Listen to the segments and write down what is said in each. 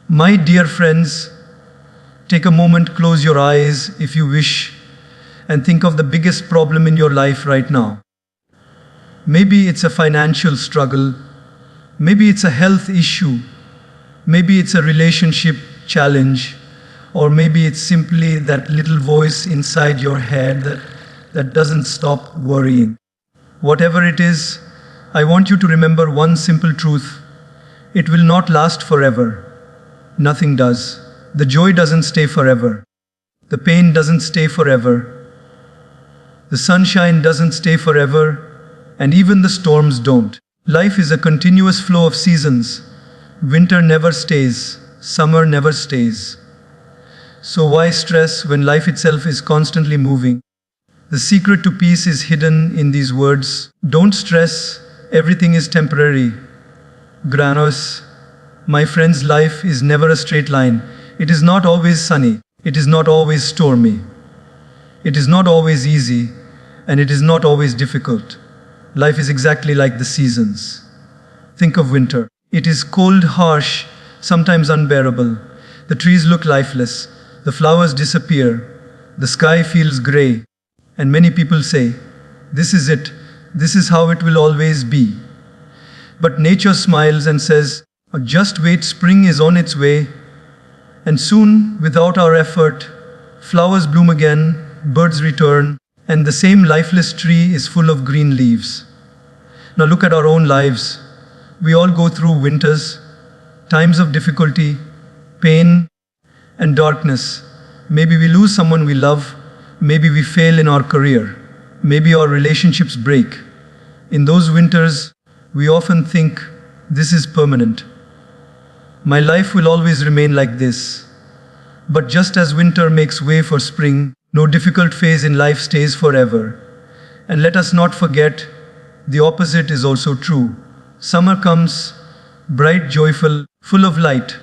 My dear friends, take a moment, close your eyes if you wish, and think of the biggest problem in your life right now. Maybe it's a financial struggle, maybe it's a health issue, maybe it's a relationship challenge, or maybe it's simply that little voice inside your head that doesn't stop worrying. Whatever it is, I want you to remember one simple truth. It will not last forever. Nothing does. The joy doesn't stay forever. The pain doesn't stay forever. The sunshine doesn't stay forever, and even the storms don't. Life is a continuous flow of seasons. Winter never stays. Summer never stays. So why stress when life itself is constantly moving? The secret to peace is hidden in these words. Don't stress. Everything is temporary. Granos. My friend's life is never a straight line. It is not always sunny. It is not always stormy. It is not always easy, and it is not always difficult. Life is exactly like the seasons. Think of winter. It is cold, harsh, sometimes unbearable. The trees look lifeless. The flowers disappear. The sky feels grey. And many people say, "This is it. This is how it will always be." But nature smiles and says, "Just wait, spring is on its way." And soon, without our effort, flowers bloom again, birds return, and the same lifeless tree is full of green leaves. Now look at our own lives. We all go through winters, times of difficulty, pain, and darkness. Maybe we lose someone we love. Maybe we fail in our career. Maybe our relationships break. In those winters, we often think, this is permanent. My life will always remain like this. But just as winter makes way for spring, no difficult phase in life stays forever. And let us not forget, the opposite is also true. Summer comes, bright, joyful, full of light.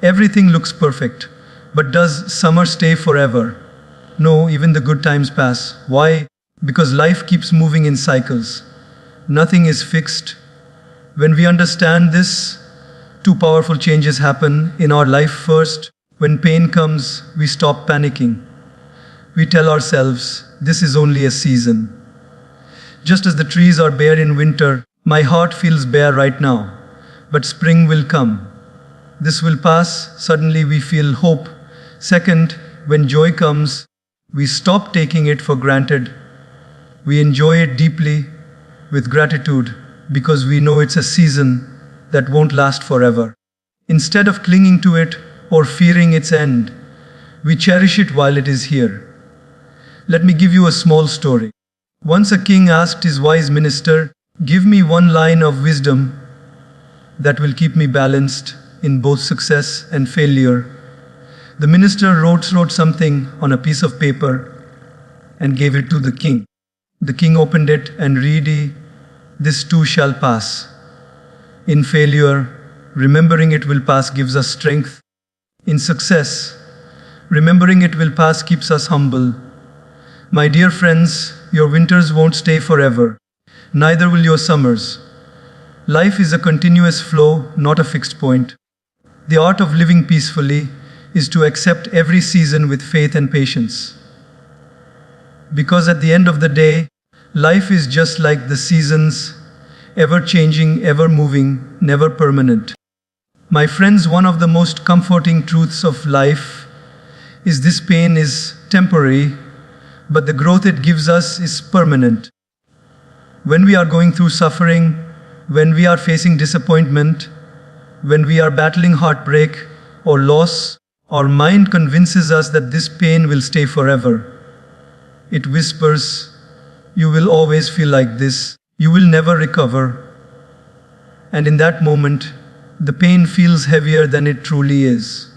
Everything looks perfect. But does summer stay forever? No, even the good times pass. Why? Because life keeps moving in cycles. Nothing is fixed. When we understand this, two powerful changes happen in our life. First, when pain comes, we stop panicking. We tell ourselves, this is only a season. Just as the trees are bare in winter, my heart feels bare right now. But spring will come. This will pass. Suddenly we feel hope. Second, when joy comes, we stop taking it for granted. We enjoy it deeply with gratitude because we know it's a season that won't last forever. Instead of clinging to it or fearing its end, we cherish it while it is here. Let me give you a small story. Once a king asked his wise minister, "Give me one line of wisdom that will keep me balanced in both success and failure." The minister wrote something on a piece of paper and gave it to the king. The king opened it and read, "This too shall pass." In failure, remembering it will pass gives us strength. In success, remembering it will pass keeps us humble. My dear friends, your winters won't stay forever. Neither will your summers. Life is a continuous flow, not a fixed point. The art of living peacefully is to accept every season with faith and patience. Because at the end of the day, life is just like the seasons, ever changing, ever moving, never permanent. My friends, one of the most comforting truths of life is this: pain is temporary, but the growth it gives us is permanent. When we are going through suffering, when we are facing disappointment, when we are battling heartbreak or loss, our mind convinces us that this pain will stay forever. It whispers, "You will always feel like this. You will never recover." And in that moment, the pain feels heavier than it truly is.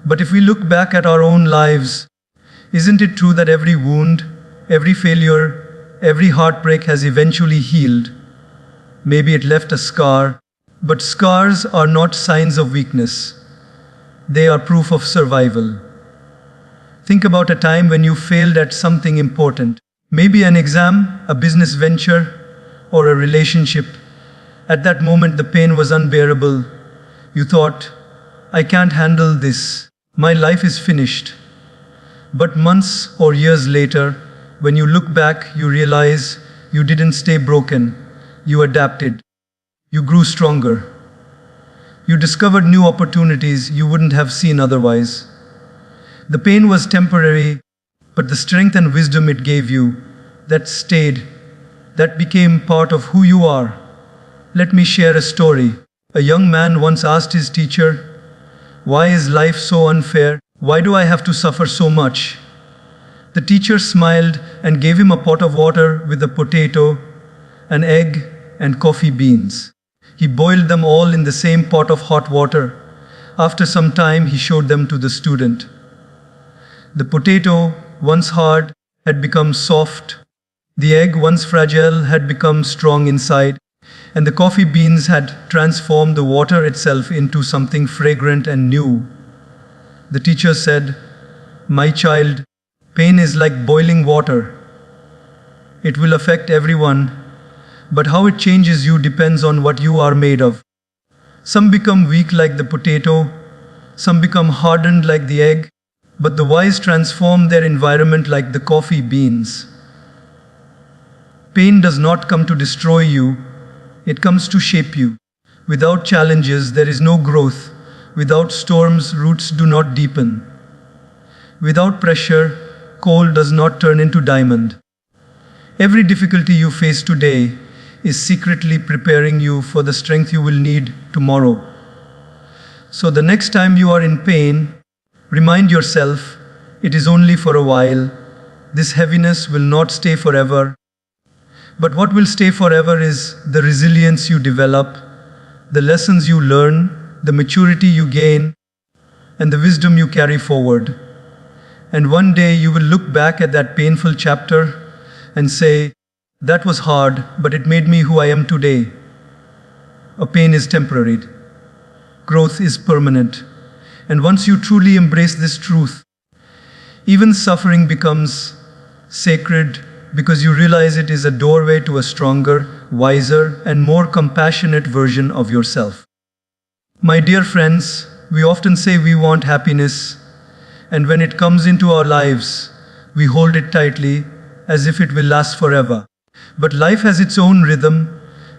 But if we look back at our own lives, isn't it true that every wound, every failure, every heartbreak has eventually healed? Maybe it left a scar, but scars are not signs of weakness. They are proof of survival. Think about a time when you failed at something important. Maybe an exam, a business venture, or a relationship. At that moment, the pain was unbearable. You thought, I can't handle this. My life is finished. But months or years later, when you look back, you realize you didn't stay broken. You adapted. You grew stronger. You discovered new opportunities you wouldn't have seen otherwise. The pain was temporary, but the strength and wisdom it gave you, that stayed, that became part of who you are. Let me share a story. A young man once asked his teacher, "Why is life so unfair? Why do I have to suffer so much?" The teacher smiled and gave him a pot of water with a potato, an egg, and coffee beans. He boiled them all in the same pot of hot water. After some time, he showed them to the student. The potato, once hard, had become soft. The egg, once fragile, had become strong inside. And the coffee beans had transformed the water itself into something fragrant and new. The teacher said, "My child, pain is like boiling water. It will affect everyone, but how it changes you depends on what you are made of. Some become weak like the potato, some become hardened like the egg, but the wise transform their environment like the coffee beans." Pain does not come to destroy you, it comes to shape you. Without challenges, there is no growth. Without storms, roots do not deepen. Without pressure, coal does not turn into diamond. Every difficulty you face today is secretly preparing you for the strength you will need tomorrow. So the next time you are in pain, remind yourself, it is only for a while. This heaviness will not stay forever. But what will stay forever is the resilience you develop, the lessons you learn, the maturity you gain, and the wisdom you carry forward. And one day you will look back at that painful chapter and say, "That was hard, but it made me who I am today." A pain is temporary. Growth is permanent. And once you truly embrace this truth, even suffering becomes sacred because you realize it is a doorway to a stronger, wiser, and more compassionate version of yourself. My dear friends, we often say we want happiness, and when it comes into our lives, we hold it tightly as if it will last forever. But life has its own rhythm,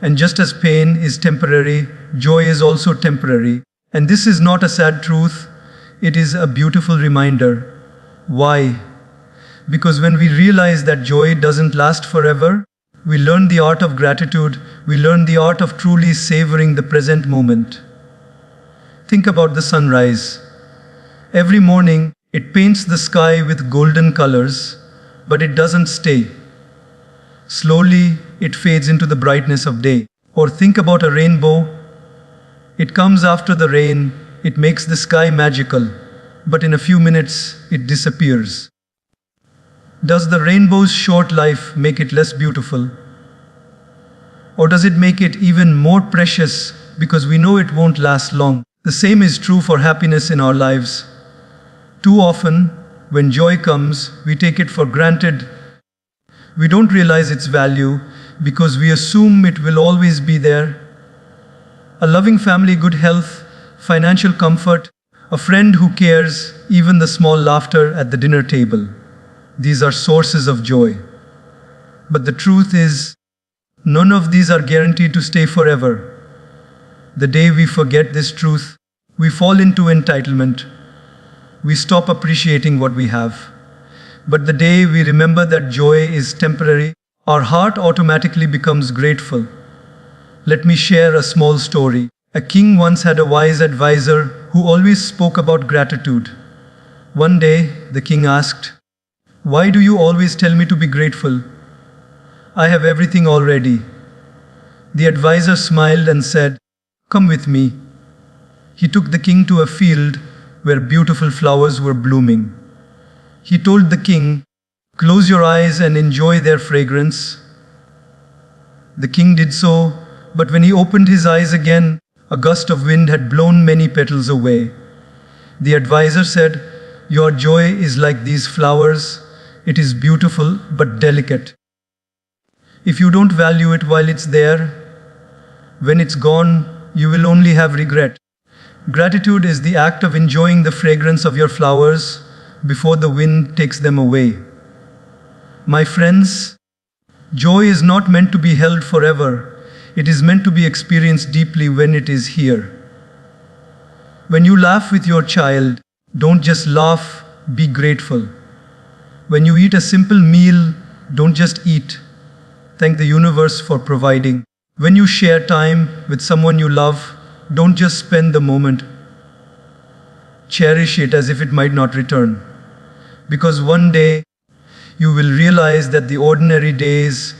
and just as pain is temporary, joy is also temporary. And this is not a sad truth, it is a beautiful reminder. Why? Because when we realize that joy doesn't last forever, we learn the art of gratitude, we learn the art of truly savoring the present moment. Think about the sunrise. Every morning, it paints the sky with golden colors, but it doesn't stay. Slowly, it fades into the brightness of day. Or think about a rainbow. It comes after the rain, it makes the sky magical, but in a few minutes, it disappears. Does the rainbow's short life make it less beautiful? Or does it make it even more precious because we know it won't last long? The same is true for happiness in our lives. Too often, when joy comes, we take it for granted. We don't realize its value because we assume it will always be there. A loving family, good health, financial comfort, a friend who cares, even the small laughter at the dinner table. These are sources of joy. But the truth is, none of these are guaranteed to stay forever. The day we forget this truth, we fall into entitlement. We stop appreciating what we have. But the day we remember that joy is temporary, our heart automatically becomes grateful. Let me share a small story. A king once had a wise advisor who always spoke about gratitude. One day, the king asked, "Why do you always tell me to be grateful? I have everything already." The advisor smiled and said, "Come with me." He took the king to a field where beautiful flowers were blooming. He told the king, "Close your eyes and enjoy their fragrance." The king did so, but when he opened his eyes again, a gust of wind had blown many petals away. The advisor said, "Your joy is like these flowers. It is beautiful but delicate. If you don't value it while it's there, when it's gone, you will only have regret." Gratitude is the act of enjoying the fragrance of your flowers before the wind takes them away. My friends, joy is not meant to be held forever. It is meant to be experienced deeply when it is here. When you laugh with your child, don't just laugh, be grateful. When you eat a simple meal, don't just eat. Thank the universe for providing. When you share time with someone you love, don't just spend the moment. Cherish it as if it might not return. Because one day, you will realize that the ordinary days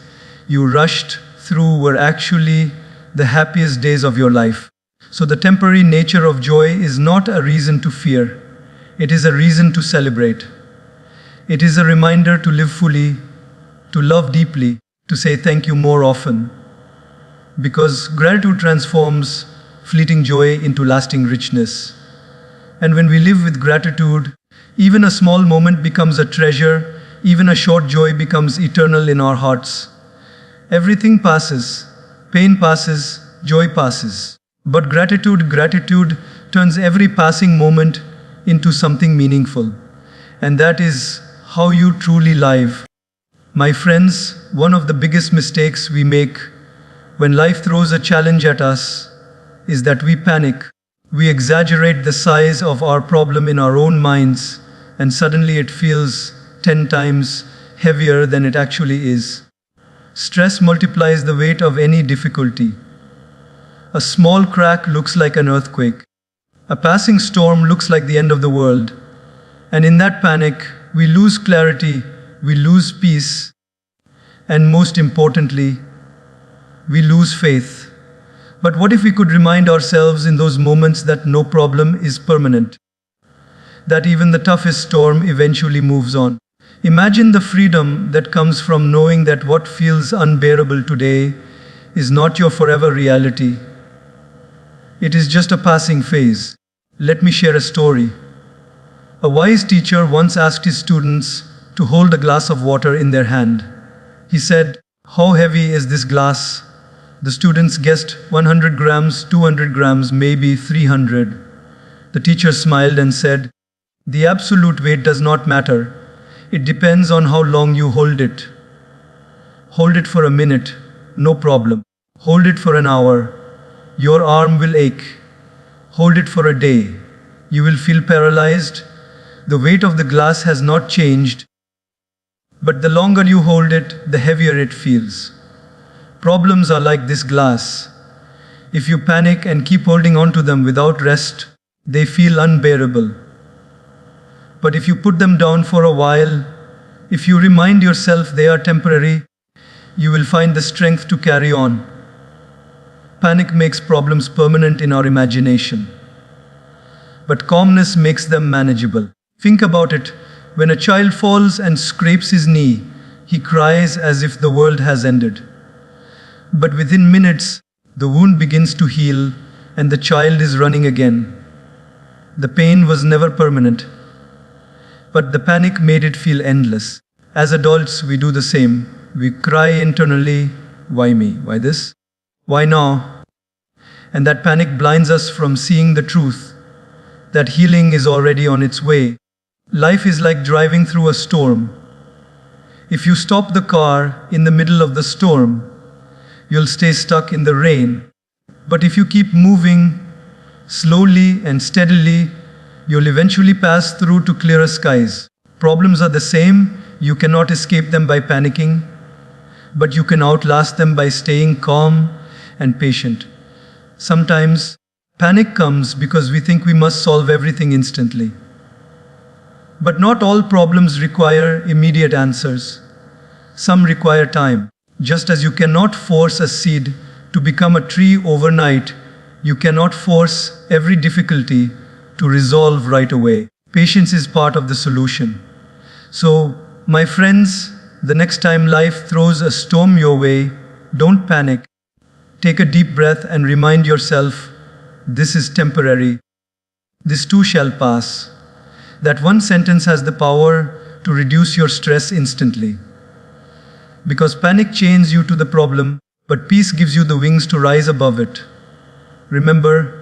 you rushed through were actually the happiest days of your life. So the temporary nature of joy is not a reason to fear. It is a reason to celebrate. It is a reminder to live fully, to love deeply, to say thank you more often. Because gratitude transforms fleeting joy into lasting richness. And when we live with gratitude, even a small moment becomes a treasure, even a short joy becomes eternal in our hearts. Everything passes, pain passes, joy passes. But gratitude turns every passing moment into something meaningful. And that is how you truly live. My friends, one of the biggest mistakes we make when life throws a challenge at us is that we panic. We exaggerate the size of our problem in our own minds, and suddenly it feels 10 times heavier than it actually is. Stress multiplies the weight of any difficulty. A small crack looks like an earthquake. A passing storm looks like the end of the world. And in that panic, we lose clarity, we lose peace, and most importantly, we lose faith. But what if we could remind ourselves in those moments that no problem is permanent? That even the toughest storm eventually moves on. Imagine the freedom that comes from knowing that what feels unbearable today is not your forever reality. It is just a passing phase. Let me share a story. A wise teacher once asked his students to hold a glass of water in their hand. He said, "How heavy is this glass?" The students guessed 100 grams, 200 grams, maybe 300. The teacher smiled and said, "The absolute weight does not matter. It depends on how long you hold it. Hold it for a minute, no problem. Hold it for an hour, your arm will ache. Hold it for a day, you will feel paralyzed. The weight of the glass has not changed, but the longer you hold it, the heavier it feels. Problems are like this glass. If you panic and keep holding on to them without rest, they feel unbearable. But if you put them down for a while, if you remind yourself they are temporary, you will find the strength to carry on. Panic makes problems permanent in our imagination, but calmness makes them manageable. Think about it. When a child falls and scrapes his knee, he cries as if the world has ended. But within minutes, the wound begins to heal and the child is running again. The pain was never permanent, but the panic made it feel endless. As adults, we do the same. We cry internally, "Why me? Why this? Why now?" And that panic blinds us from seeing the truth, that healing is already on its way. Life is like driving through a storm. If you stop the car in the middle of the storm, you'll stay stuck in the rain. But if you keep moving slowly and steadily, you'll eventually pass through to clearer skies. Problems are the same. You cannot escape them by panicking, but you can outlast them by staying calm and patient. Sometimes, panic comes because we think we must solve everything instantly. But not all problems require immediate answers. Some require time. Just as you cannot force a seed to become a tree overnight, you cannot force every difficulty to resolve right away. Patience is part of the solution. So, my friends, the next time life throws a storm your way, don't panic. Take a deep breath and remind yourself, this is temporary. This too shall pass. That one sentence has the power to reduce your stress instantly. Because panic chains you to the problem, but peace gives you the wings to rise above it. Remember,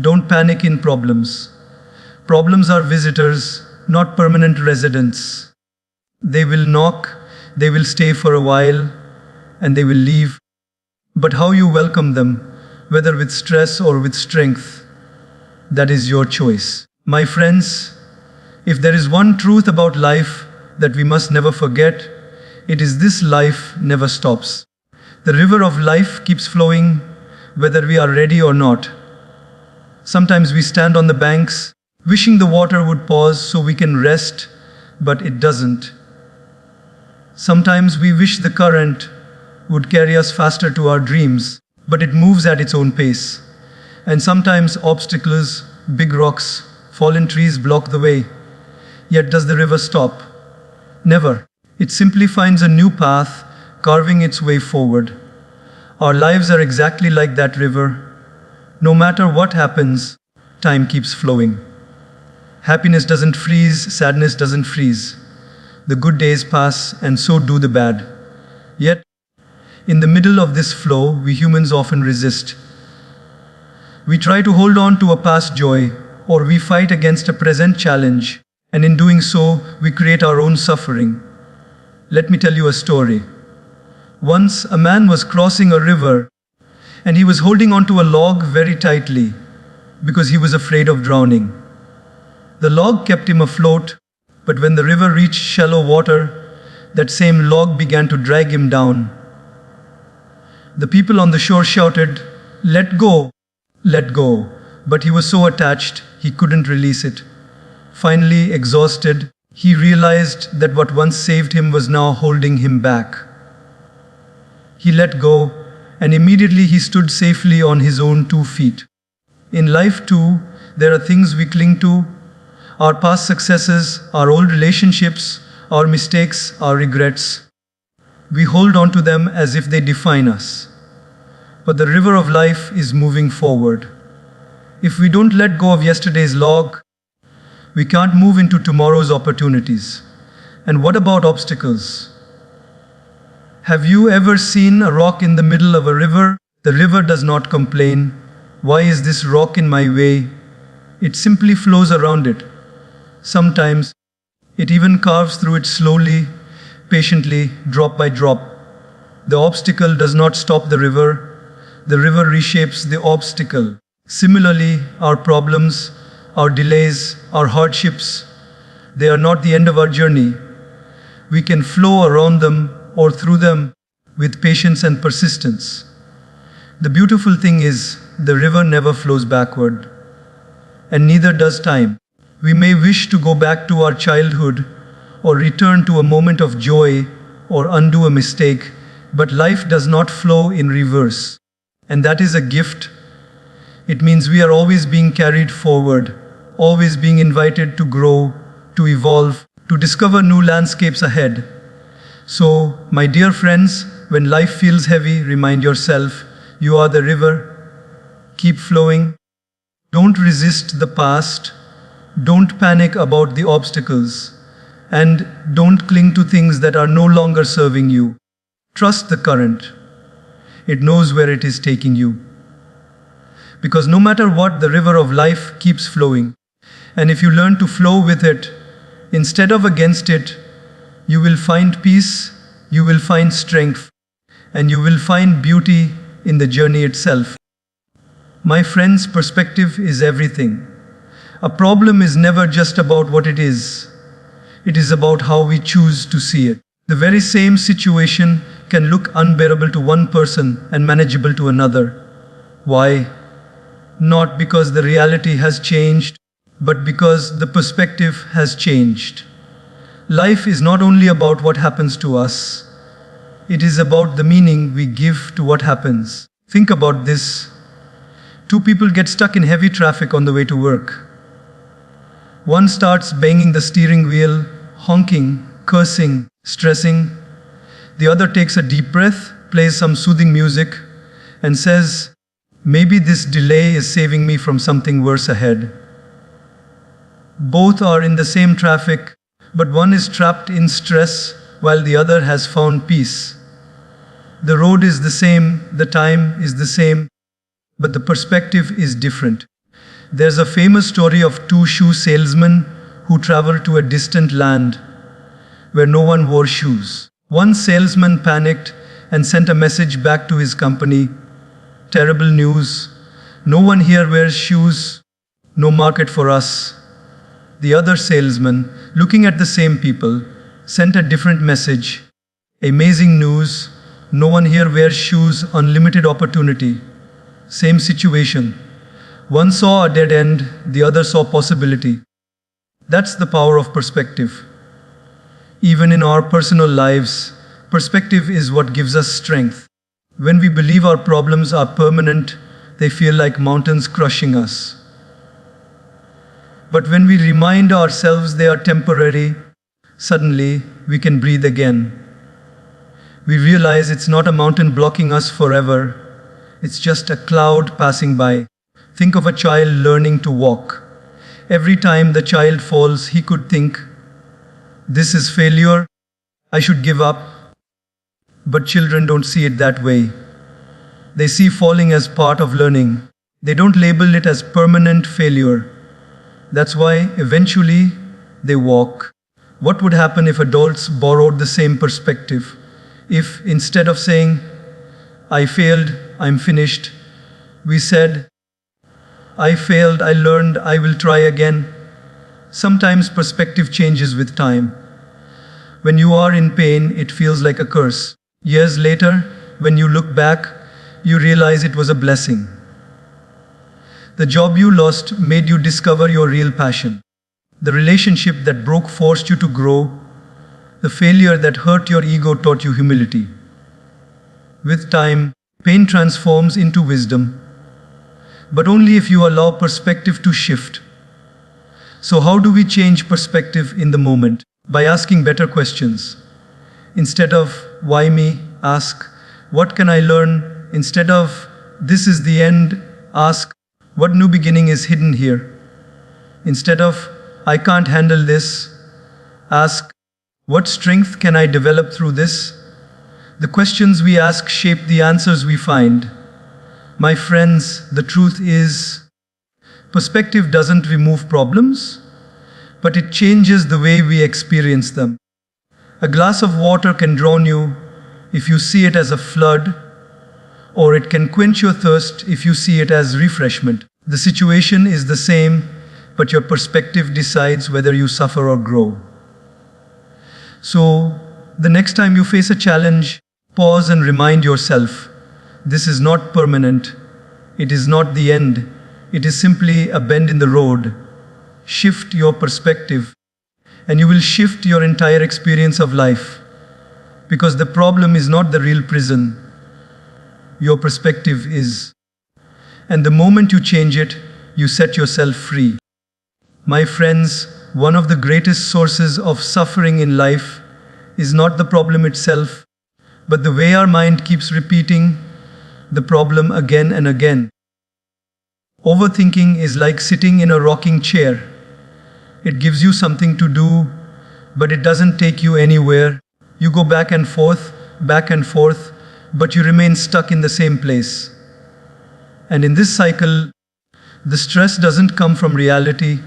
Don't panic in problems. Problems are visitors, not permanent residents. They will knock, they will stay for a while, and they will leave. But how you welcome them, whether with stress or with strength, that is your choice. My friends, if there is one truth about life that we must never forget, it is this: life never stops. The river of life keeps flowing, whether we are ready or not. Sometimes we stand on the banks, wishing the water would pause so we can rest, but it doesn't. Sometimes we wish the current would carry us faster to our dreams, but it moves at its own pace. And sometimes obstacles, big rocks, fallen trees block the way. Yet does the river stop? Never. It simply finds a new path, carving its way forward. Our lives are exactly like that river. No matter what happens, time keeps flowing. Happiness doesn't freeze, sadness doesn't freeze. The good days pass, and so do the bad. Yet, in the middle of this flow, we humans often resist. We try to hold on to a past joy, or we fight against a present challenge, and in doing so, we create our own suffering. Let me tell you a story. Once, a man was crossing a river, and he was holding onto a log very tightly, because he was afraid of drowning. The log kept him afloat, but when the river reached shallow water, that same log began to drag him down. The people on the shore shouted, "Let go, let go." But he was so attached, he couldn't release it. Finally, exhausted, he realized that what once saved him was now holding him back. He let go, and immediately he stood safely on his own 2 feet. In life too, there are things we cling to: our past successes, our old relationships, our mistakes, our regrets. We hold on to them as if they define us. But the river of life is moving forward. If we don't let go of yesterday's log, we can't move into tomorrow's opportunities. And what about obstacles? Have you ever seen a rock in the middle of a river? The river does not complain. "Why is this rock in my way?" It simply flows around it. Sometimes it even carves through it slowly, patiently, drop by drop. The obstacle does not stop the river reshapes the obstacle. Similarly, our problems, our delays, our hardships, they are not the end of our journey. We can flow around them or through them with patience and persistence. The beautiful thing is, the river never flows backward, and neither does time. We may wish to go back to our childhood, or return to a moment of joy, or undo a mistake, but life does not flow in reverse. And that is a gift. It means we are always being carried forward, always being invited to grow, to evolve, to discover new landscapes ahead. So, my dear friends, when life feels heavy, remind yourself, you are the river. Keep flowing. Don't resist the past. Don't panic about the obstacles. And don't cling to things that are no longer serving you. Trust the current. It knows where it is taking you. Because no matter what, the river of life keeps flowing. And if you learn to flow with it, instead of against it, you will find peace, you will find strength, and you will find beauty in the journey itself. My friends, perspective is everything. A problem is never just about what it is. It is about how we choose to see it. The very same situation can look unbearable to one person and manageable to another. Why? Not because the reality has changed, but because the perspective has changed. Life is not only about what happens to us, it is about the meaning we give to what happens. Think about this. 2 people get stuck in heavy traffic on the way to work. One starts banging the steering wheel, honking, cursing, stressing. The other takes a deep breath, plays some soothing music, and says, "Maybe this delay is saving me from something worse ahead." Both are in the same traffic, but one is trapped in stress while the other has found peace. The road is the same, the time is the same, but the perspective is different. There's a famous story of two shoe salesmen who traveled to a distant land where no one wore shoes. One salesman panicked and sent a message back to his company. Terrible news. No one here wears shoes. No market for us. The other salesman, looking at the same people, sent a different message. Amazing news. No one here wears shoes. Unlimited opportunity. Same situation. One saw a dead end, the other saw possibility. That's the power of perspective. Even in our personal lives, perspective is what gives us strength. When we believe our problems are permanent, they feel like mountains crushing us. But when we remind ourselves they are temporary, suddenly we can breathe again. We realize it's not a mountain blocking us forever, it's just a cloud passing by. Think of a child learning to walk. Every time the child falls, he could think, "This is failure, I should give up." But children don't see it that way. They see falling as part of learning. They don't label it as permanent failure. That's why eventually they walk. What would happen if adults borrowed the same perspective? If instead of saying, "I failed, I'm finished," we said, "I failed, I learned, I will try again." Sometimes perspective changes with time. When you are in pain, it feels like a curse. Years later, when you look back, you realize it was a blessing. The job you lost made you discover your real passion. The relationship that broke forced you to grow. The failure that hurt your ego taught you humility. With time, pain transforms into wisdom, but only if you allow perspective to shift. So how do we change perspective in the moment? By asking better questions. Instead of "why me?" ask, "What can I learn?" Instead of "this is the end," ask, "What new beginning is hidden here?" Instead of "I can't handle this," ask, "What strength can I develop through this?" The questions we ask shape the answers we find. My friends, the truth is, perspective doesn't remove problems, but it changes the way we experience them. A glass of water can drown you if you see it as a flood, or it can quench your thirst if you see it as refreshment. The situation is the same, but your perspective decides whether you suffer or grow. So, the next time you face a challenge, pause and remind yourself, this is not permanent. It is not the end. It is simply a bend in the road. Shift your perspective, and you will shift your entire experience of life. Because the problem is not the real prison. Your perspective is. And the moment you change it, you set yourself free. My friends, one of the greatest sources of suffering in life is not the problem itself, but the way our mind keeps repeating the problem again and again. Overthinking is like sitting in a rocking chair. It gives you something to do, but it doesn't take you anywhere. You go back and forth, but you remain stuck in the same place. And in this cycle, the stress doesn't come from reality.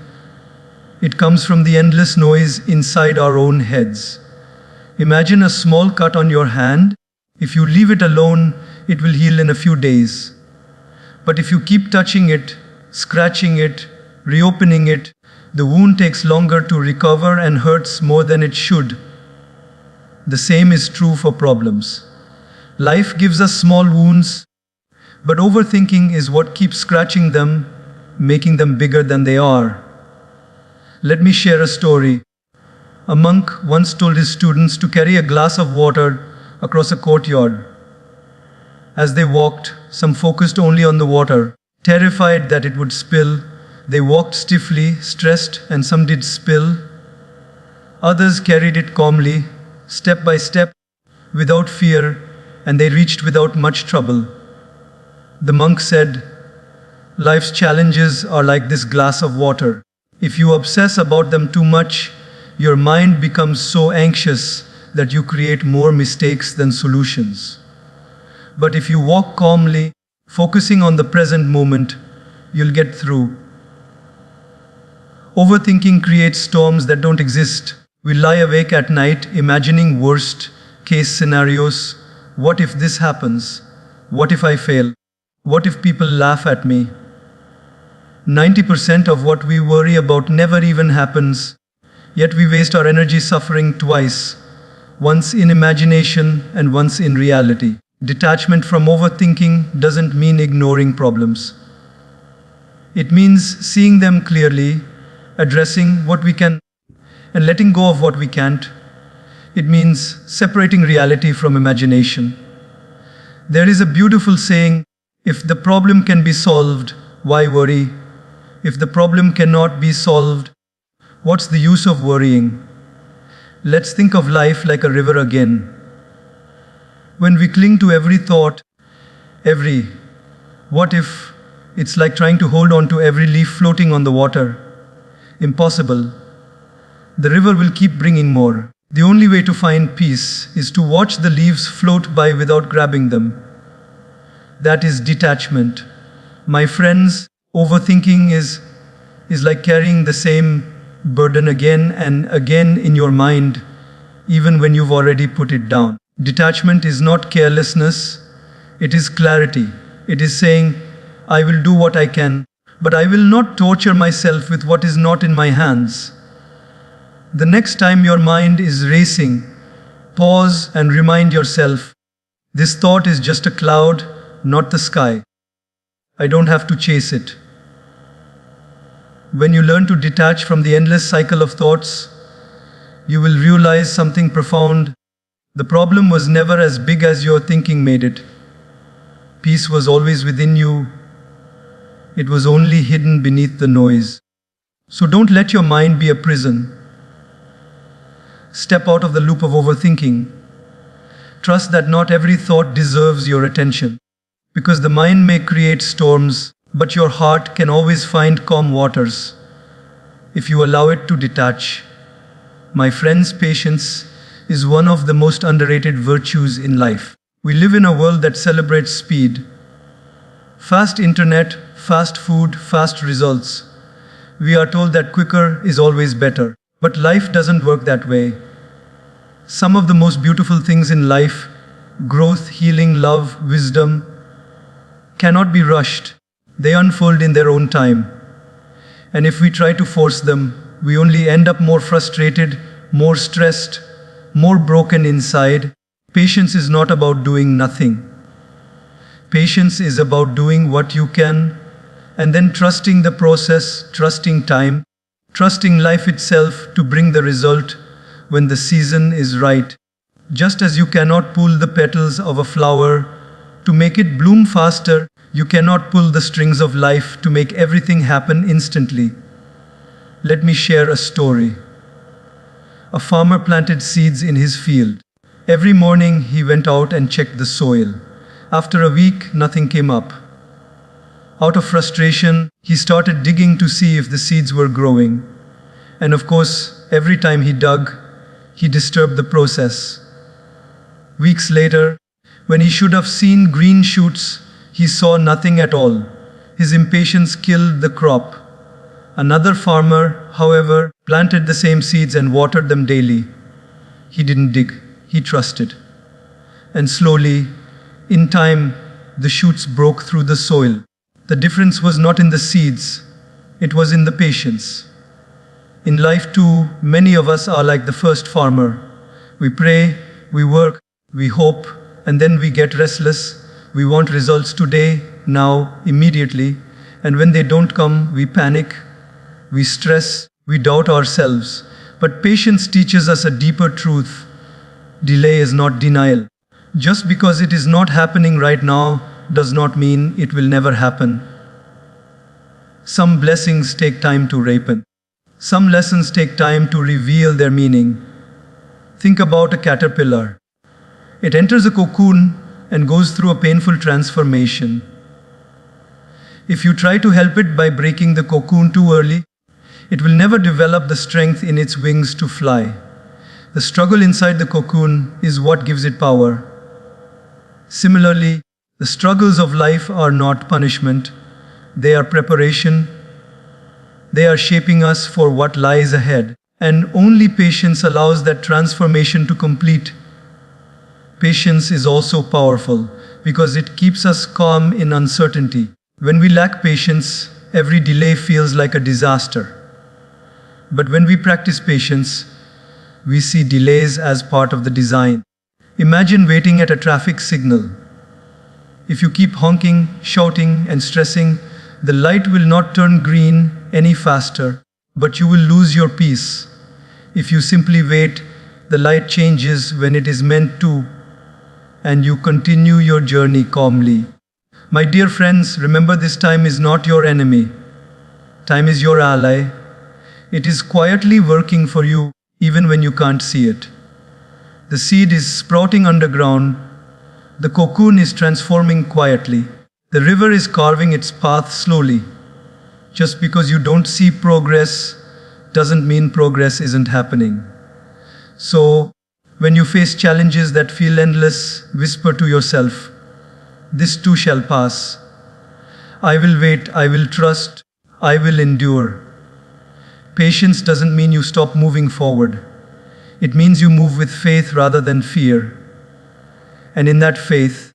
It comes from the endless noise inside our own heads. Imagine a small cut on your hand. If you leave it alone, it will heal in a few days. But if you keep touching it, scratching it, reopening it, the wound takes longer to recover and hurts more than it should. The same is true for problems. Life gives us small wounds, but overthinking is what keeps scratching them, making them bigger than they are. Let me share a story. A monk once told his students to carry a glass of water across a courtyard. As they walked, some focused only on the water. Terrified that it would spill, they walked stiffly, stressed, and some did spill. Others carried it calmly, step by step, without fear, and they reached without much trouble. The monk said, "Life's challenges are like this glass of water. If you obsess about them too much, your mind becomes so anxious that you create more mistakes than solutions. But if you walk calmly, focusing on the present moment, you'll get through." Overthinking creates storms that don't exist. We lie awake at night imagining worst case scenarios. What if this happens? What if I fail? What if people laugh at me? 90% of what we worry about never even happens, yet we waste our energy suffering twice, once in imagination and once in reality. Detachment from overthinking doesn't mean ignoring problems. It means seeing them clearly, addressing what we can, and letting go of what we can't. It means separating reality from imagination. There is a beautiful saying, if the problem can be solved, why worry? If the problem cannot be solved, what's the use of worrying? Let's think of life like a river again. When we cling to every thought, every what if, it's like trying to hold on to every leaf floating on the water. Impossible. The river will keep bringing more. The only way to find peace is to watch the leaves float by without grabbing them. That is detachment. My friends, overthinking is like carrying the same burden again and again in your mind, even when you've already put it down. Detachment is not carelessness, it is clarity. It is saying, I will do what I can, but I will not torture myself with what is not in my hands. The next time your mind is racing, pause and remind yourself, this thought is just a cloud, not the sky. I don't have to chase it. When you learn to detach from the endless cycle of thoughts, you will realize something profound. The problem was never as big as your thinking made it. Peace was always within you. It was only hidden beneath the noise. So don't let your mind be a prison. Step out of the loop of overthinking. Trust that not every thought deserves your attention. Because the mind may create storms, but your heart can always find calm waters if you allow it to detach. My friends, patience is one of the most underrated virtues in life. We live in a world that celebrates speed. Fast internet, fast food, fast results. We are told that quicker is always better. But life doesn't work that way. Some of the most beautiful things in life, growth, healing, love, wisdom, cannot be rushed. They unfold in their own time. And if we try to force them, we only end up more frustrated, more stressed, more broken inside. Patience is not about doing nothing. Patience is about doing what you can, and then trusting the process, trusting time, trusting life itself to bring the result when the season is right. Just as you cannot pull the petals of a flower to make it bloom faster, you cannot pull the strings of life to make everything happen instantly. Let me share a story. A farmer planted seeds in his field. Every morning he went out and checked the soil. After a week, nothing came up. Out of frustration, he started digging to see if the seeds were growing. And of course, every time he dug, he disturbed the process. Weeks later, when he should have seen green shoots, he saw nothing at all. His impatience killed the crop. Another farmer, however, planted the same seeds and watered them daily. He didn't dig, he trusted. And slowly, in time, the shoots broke through the soil. The difference was not in the seeds, it was in the patience. In life too, many of us are like the first farmer. We pray, we work, we hope, and then we get restless. We want results today, now, immediately. And when they don't come, we panic, we stress, we doubt ourselves. But patience teaches us a deeper truth. Delay is not denial. Just because it is not happening right now does not mean it will never happen. Some blessings take time to ripen. Some lessons take time to reveal their meaning. Think about a caterpillar. It enters a cocoon and goes through a painful transformation. If you try to help it by breaking the cocoon too early, it will never develop the strength in its wings to fly. The struggle inside the cocoon is what gives it power. Similarly, the struggles of life are not punishment, they are preparation. They are shaping us for what lies ahead. And only patience allows that transformation to complete. Patience is also powerful because it keeps us calm in uncertainty. When we lack patience, every delay feels like a disaster. But when we practice patience, we see delays as part of the design. Imagine waiting at a traffic signal. If you keep honking, shouting, and stressing, the light will not turn green any faster, but you will lose your peace. If you simply wait, the light changes when it is meant to, and you continue your journey calmly. My dear friends, remember this time is not your enemy. Time is your ally. It is quietly working for you even when you can't see it. The seed is sprouting underground. The cocoon is transforming quietly. The river is carving its path slowly. Just because you don't see progress doesn't mean progress isn't happening. So, when you face challenges that feel endless, whisper to yourself, "This too shall pass. I will wait, I will trust, I will endure." Patience doesn't mean you stop moving forward. It means you move with faith rather than fear. And in that faith,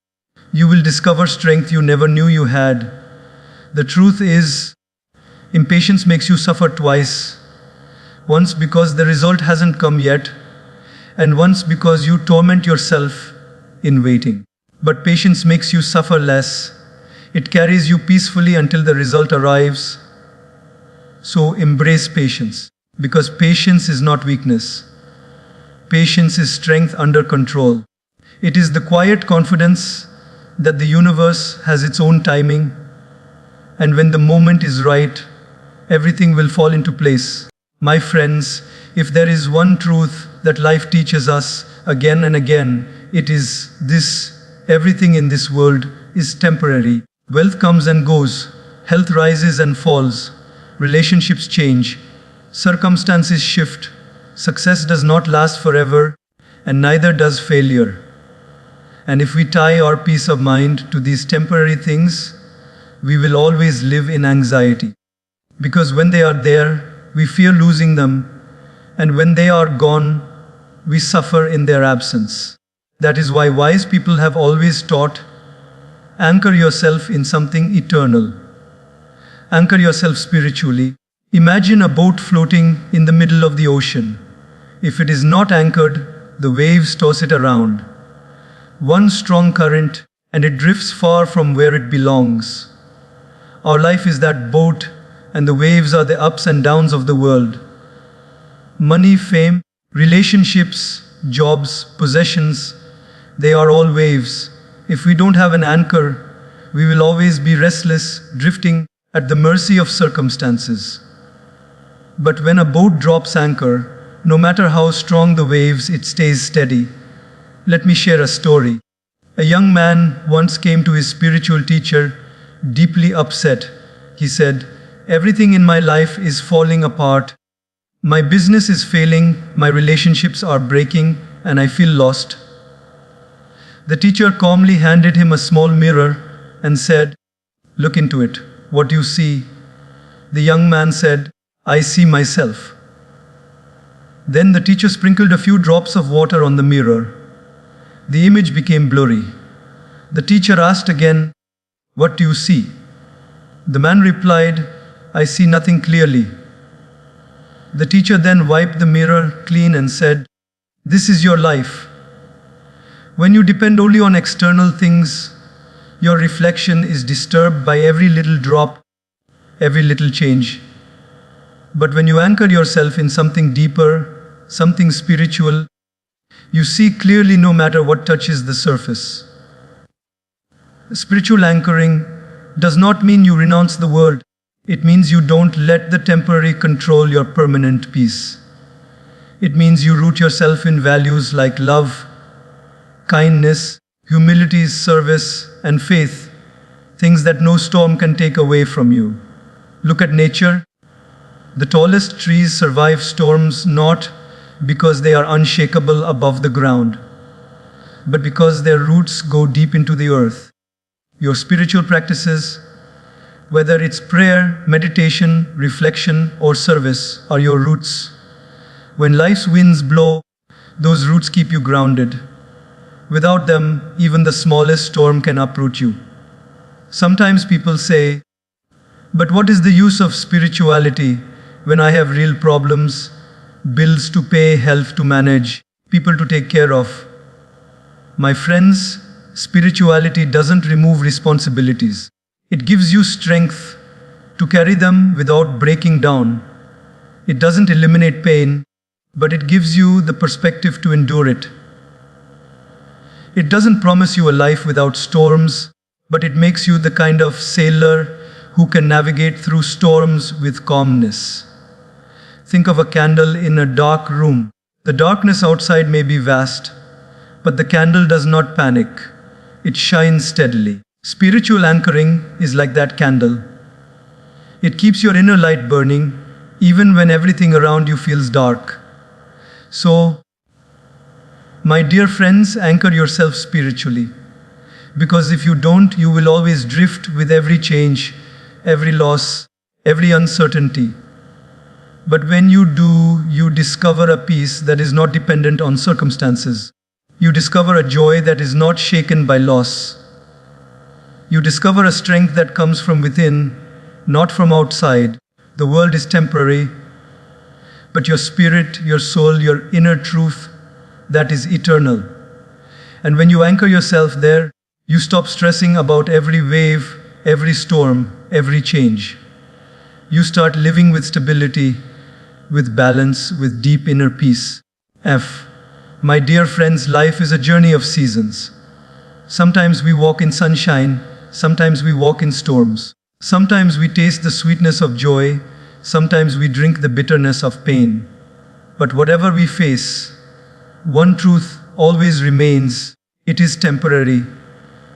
you will discover strength you never knew you had. The truth is, impatience makes you suffer twice. Once because the result hasn't come yet, and once because you torment yourself in waiting. But patience makes you suffer less. It carries you peacefully until the result arrives. So embrace patience, because patience is not weakness. Patience is strength under control. It is the quiet confidence that the universe has its own timing, and when the moment is right, everything will fall into place. My friends, if there is one truth that life teaches us again and again, it is this: everything in this world is temporary. Wealth comes and goes, health rises and falls, relationships change, circumstances shift, success does not last forever, and neither does failure. And if we tie our peace of mind to these temporary things, we will always live in anxiety. Because when they are there, we fear losing them, and when they are gone, we suffer in their absence. That is why wise people have always taught, anchor yourself in something eternal. Anchor yourself spiritually. Imagine a boat floating in the middle of the ocean. If it is not anchored, the waves toss it around. One strong current, and it drifts far from where it belongs. Our life is that boat, and the waves are the ups and downs of the world. Money, fame, relationships, jobs, possessions, they are all waves. If we don't have an anchor, we will always be restless, drifting at the mercy of circumstances. But when a boat drops anchor, no matter how strong the waves, it stays steady. Let me share a story. A young man once came to his spiritual teacher, deeply upset. He said, "Everything in my life is falling apart. My business is failing, my relationships are breaking, and I feel lost." The teacher calmly handed him a small mirror and said, "Look into it. What do you see?" The young man said, "I see myself." Then the teacher sprinkled a few drops of water on the mirror. The image became blurry. The teacher asked again, "What do you see?" The man replied, "I see nothing clearly." The teacher then wiped the mirror clean and said, "This is your life. When you depend only on external things, your reflection is disturbed by every little drop, every little change. But when you anchor yourself in something deeper, something spiritual, you see clearly no matter what touches the surface." Spiritual anchoring does not mean you renounce the world. It means you don't let the temporary control your permanent peace. It means you root yourself in values like love, kindness, humility, service, and faith, things that no storm can take away from you. Look at nature. The tallest trees survive storms not because they are unshakable above the ground, but because their roots go deep into the earth. Your spiritual practices, Whether it's prayer, meditation, reflection, or service, are your roots. When life's winds blow, those roots keep you grounded. Without them, even the smallest storm can uproot you. Sometimes people say, but what is the use of spirituality when I have real problems, bills to pay, health to manage, people to take care of? My friends, spirituality doesn't remove responsibilities. It gives you strength to carry them without breaking down. It doesn't eliminate pain, but it gives you the perspective to endure it. It doesn't promise you a life without storms, but it makes you the kind of sailor who can navigate through storms with calmness. Think of a candle in a dark room. The darkness outside may be vast, but the candle does not panic. It shines steadily. Spiritual anchoring is like that candle. It keeps your inner light burning, even when everything around you feels dark. So, my dear friends, anchor yourself spiritually. Because if you don't, you will always drift with every change, every loss, every uncertainty. But when you do, you discover a peace that is not dependent on circumstances. You discover a joy that is not shaken by loss. You discover a strength that comes from within, not from outside. The world is temporary, but your spirit, your soul, your inner truth, that is eternal. And when you anchor yourself there, you stop stressing about every wave, every storm, every change. You start living with stability, with balance, with deep inner peace. My dear friends, life is a journey of seasons. Sometimes we walk in sunshine, sometimes we walk in storms. Sometimes we taste the sweetness of joy, sometimes we drink the bitterness of pain. But whatever we face, one truth always remains: it is temporary.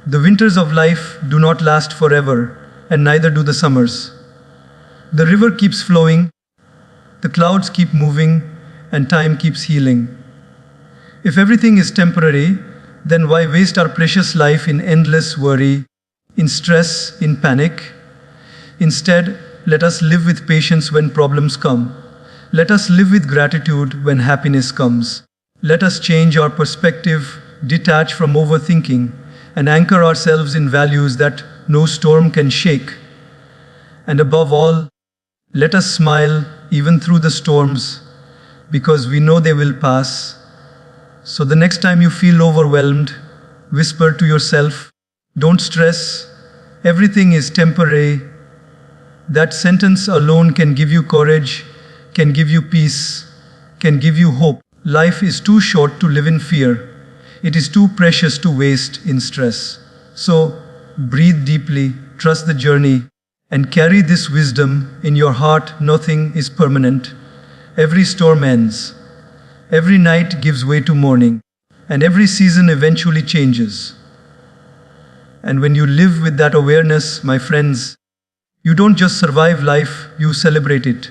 The winters of life do not last forever, and neither do the summers. The river keeps flowing, the clouds keep moving, and time keeps healing. If everything is temporary, then why waste our precious life in endless worry, in stress, in panic? Instead, let us live with patience when problems come. Let us live with gratitude when happiness comes. Let us change our perspective, detach from overthinking, and anchor ourselves in values that no storm can shake. And above all, let us smile even through the storms, because we know they will pass. So the next time you feel overwhelmed, whisper to yourself, "Don't stress, everything is temporary." That sentence alone can give you courage, can give you peace, can give you hope. Life is too short to live in fear. It is too precious to waste in stress. So, breathe deeply, trust the journey, and carry this wisdom in your heart. Nothing is permanent. Every storm ends. Every night gives way to morning. And every season eventually changes. And when you live with that awareness, my friends, you don't just survive life, you celebrate it.